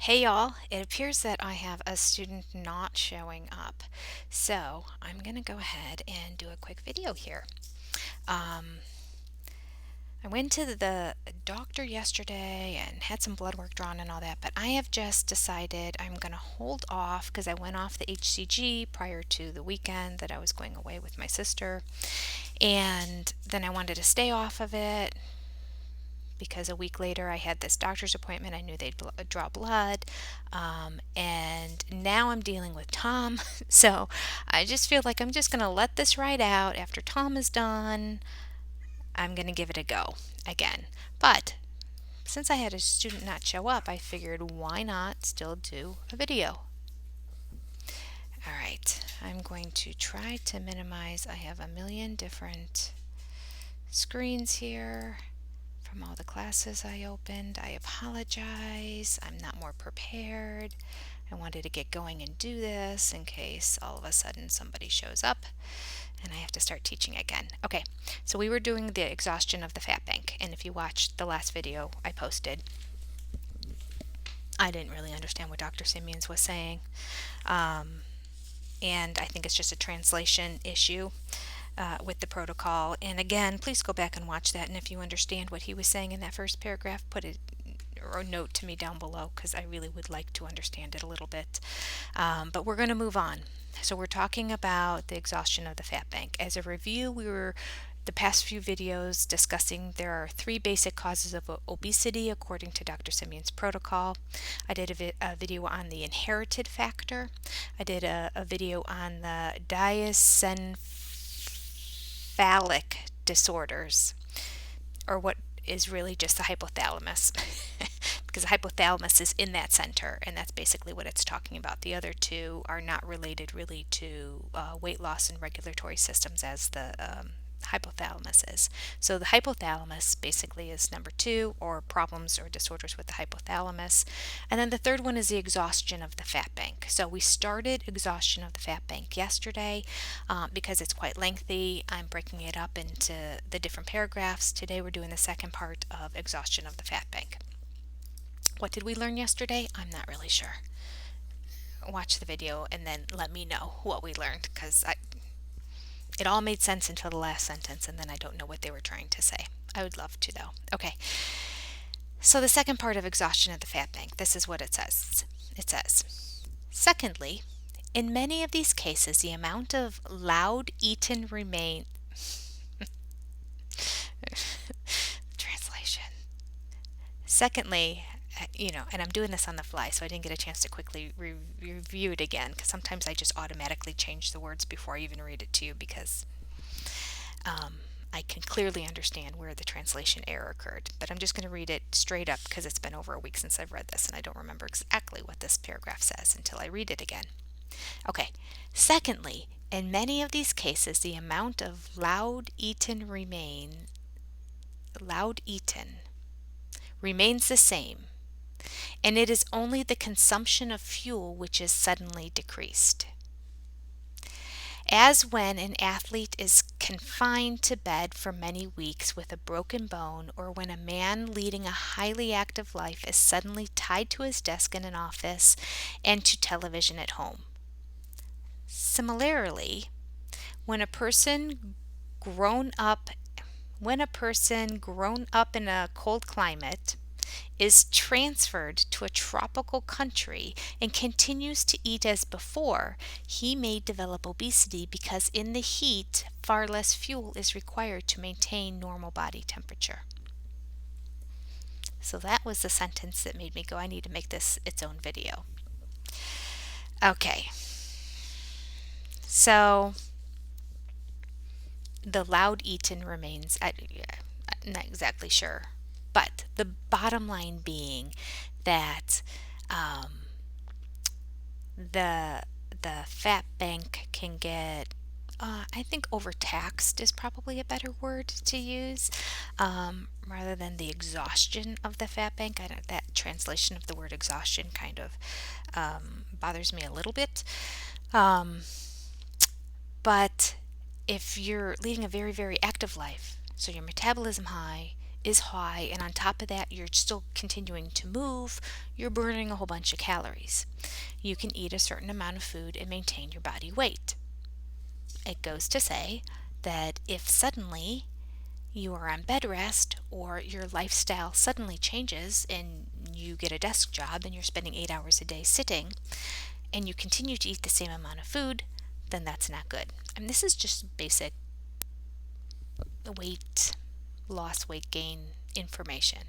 Hey y'all, it appears that I have a student not showing up. So I'm going to go ahead and do a quick video here. Um, I went to the doctor yesterday and had some blood work drawn and all that, but I have just decided I'm going to hold off because I went off the HCG prior to the weekend that I was going away with my sister. And then I wanted to stay off of it because a week later I had this doctor's appointment. I knew they'd draw blood. And now I'm dealing with Tom. So I just feel like I'm just going to let this ride out. After Tom is done, I'm going to give it a go again. But since I had a student not show up, I figured why not still do a video. All right, I'm going to try to minimize. I have a million different screens here from all the classes I opened. I apologize. I'm not more prepared. I wanted to get going and do this in case all of a sudden somebody shows up and I have to start teaching again. Okay, so we were doing the exhaustion of the fat bank, and if you watched the last video I posted, I didn't really understand what Dr. Simmeons was saying. And I think it's just a translation issue with the protocol. And again, please go back and watch that. And if you understand what he was saying in that first paragraph, put it or note to me down below because I really would like to understand it a little bit. But we're going to move on. So we're talking about the exhaustion of the fat bank. As a review, we were the past few videos discussing there are three basic causes of obesity according to Dr. Simmeons' protocol. I did a video on the inherited factor. I did a video on the diencephalic disorders, or what is really just the hypothalamus. Because the hypothalamus is in that center, and that's basically what it's talking about. The other two are not related really to weight loss and regulatory systems as the hypothalamus is. So the hypothalamus basically is number two, or problems or disorders with the hypothalamus. And then the third one is the exhaustion of the fat bank. So we started exhaustion of the fat bank yesterday because it's quite lengthy. I'm breaking it up into the different paragraphs. Today we're doing the second part of exhaustion of the fat bank. What did we learn yesterday? I'm not really sure. Watch the video and then let me know what we learned, because it all made sense until the last sentence, and then I don't know what they were trying to say. I would love to, though. Okay, so the second part of exhaustion of the fat bank, this is what it says. It says, secondly, in many of these cases, the amount of loud eaten remains. Translation. Secondly, and I'm doing this on the fly, so I didn't get a chance to quickly review it again, because sometimes I just automatically change the words before I even read it to you, because I can clearly understand where the translation error occurred. But I'm just going to read it straight up because it's been over a week since I've read this, and I don't remember exactly what this paragraph says until I read it again. Okay. Secondly, in many of these cases, the amount of loud eaten remains the same, and it is only the consumption of fuel which is suddenly decreased. As when an athlete is confined to bed for many weeks with a broken bone, or when a man leading a highly active life is suddenly tied to his desk in an office and to television at home. Similarly, when a person grown up in a cold climate is transferred to a tropical country and continues to eat as before, he may develop obesity because in the heat, far less fuel is required to maintain normal body temperature. So that was the sentence that made me go, I need to make this its own video. Okay. So the loud eaten remains, I'm not exactly sure. But the bottom line being that the fat bank can get, I think overtaxed is probably a better word to use, rather than the exhaustion of the fat bank. That translation of the word exhaustion kind of bothers me a little bit. But if you're leading a very, very active life, so your metabolism high, is high, and on top of that, you're still continuing to move, you're burning a whole bunch of calories. You can eat a certain amount of food and maintain your body weight. It goes to say that if suddenly you are on bed rest or your lifestyle suddenly changes and you get a desk job and you're spending 8 hours a day sitting and you continue to eat the same amount of food, then that's not good. And this is just basic weight loss, weight gain information.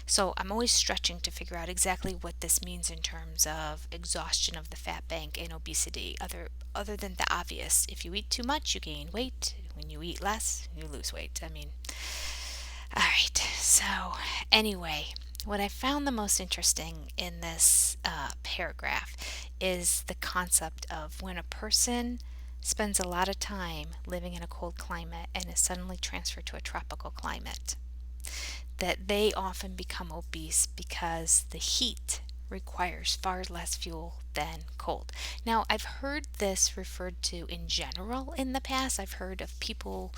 So I'm always stretching to figure out exactly what this means in terms of exhaustion of the fat bank and obesity, other than the obvious. If you eat too much, you gain weight. When you eat less, you lose weight. I mean, all right. So anyway, what I found the most interesting in this paragraph is the concept of when a person spends a lot of time living in a cold climate and is suddenly transferred to a tropical climate, that they often become obese because the heat requires far less fuel than cold. Now, I've heard this referred to in general in the past. I've heard of people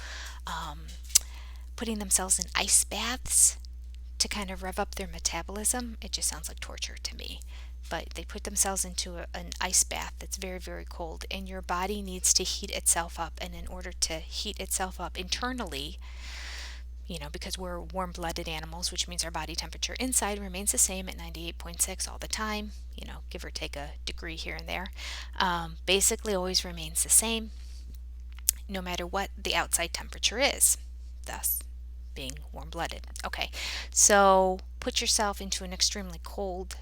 putting themselves in ice baths to kind of rev up their metabolism. It just sounds like torture to me. But they put themselves into an ice bath that's very, very cold, and your body needs to heat itself up. And in order to heat itself up internally, because we're warm-blooded animals, which means our body temperature inside remains the same at 98.6 all the time, give or take a degree here and there, basically always remains the same no matter what the outside temperature is, thus being warm-blooded. Okay, so put yourself into an extremely cold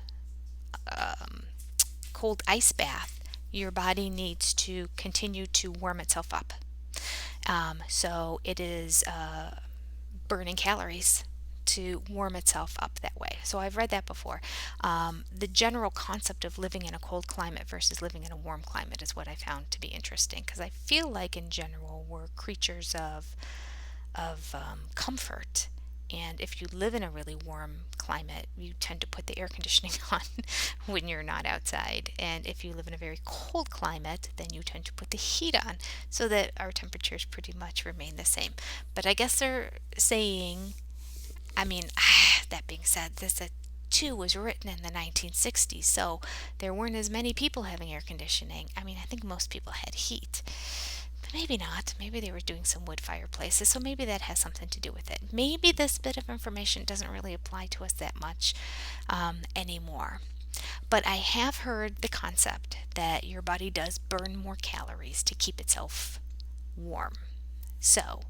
ice bath. Your body needs to continue to warm itself up. So it is burning calories to warm itself up that way. So I've read that before. The general concept of living in a cold climate versus living in a warm climate is what I found to be interesting, because I feel like in general we're creatures of comfort. And if you live in a really warm climate, you tend to put the air conditioning on when you're not outside. And if you live in a very cold climate, then you tend to put the heat on so that our temperatures pretty much remain the same. But I guess they're saying, that being said, this too was written in the 1960s, so there weren't as many people having air conditioning. I think most people had heat. Maybe not. Maybe they were doing some wood fireplaces, so maybe that has something to do with it. Maybe this bit of information doesn't really apply to us that much anymore. But I have heard the concept that your body does burn more calories to keep itself warm. So,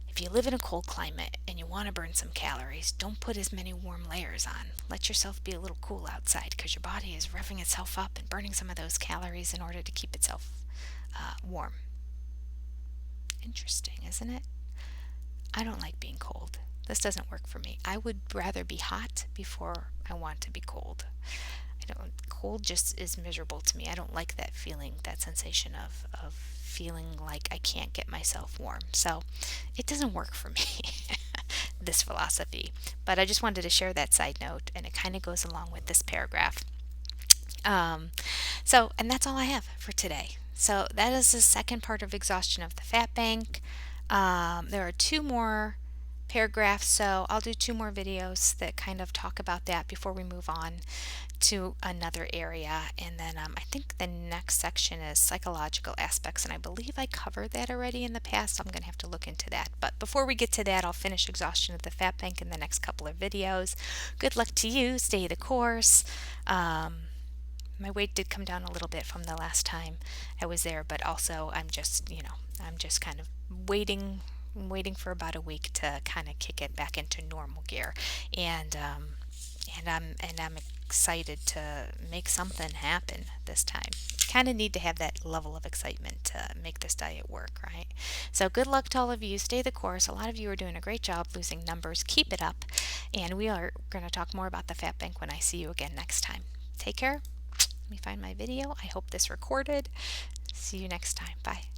if you live in a cold climate and you want to burn some calories, don't put as many warm layers on. Let yourself be a little cool outside, because your body is revving itself up and burning some of those calories in order to keep itself warm. Interesting, isn't it? I don't like being cold. This doesn't work for me. I would rather be hot before I want to be cold. Cold just is miserable to me. I don't like that feeling, that sensation of feeling like I can't get myself warm. So it doesn't work for me, this philosophy. But I just wanted to share that side note, and it kind of goes along with this paragraph. And that's all I have for today. So that is the second part of exhaustion of the fat bank. There are two more paragraphs, so I'll do two more videos that kind of talk about that before we move on to another area. And then I think the next section is psychological aspects, and I believe I covered that already in the past, so I'm going to have to look into that. But before we get to that, I'll finish exhaustion of the fat bank in the next couple of videos. Good luck to you. Stay the course. My weight did come down a little bit from the last time I was there, but also I'm just kind of waiting for about a week to kind of kick it back into normal gear, and I'm excited to make something happen this time. Kind of need to have that level of excitement to make this diet work, right? So good luck to all of you. Stay the course. A lot of you are doing a great job losing numbers. Keep it up, and we are going to talk more about the fat bank when I see you again next time. Take care. Let me find my video. I hope this recorded. See you next time. Bye.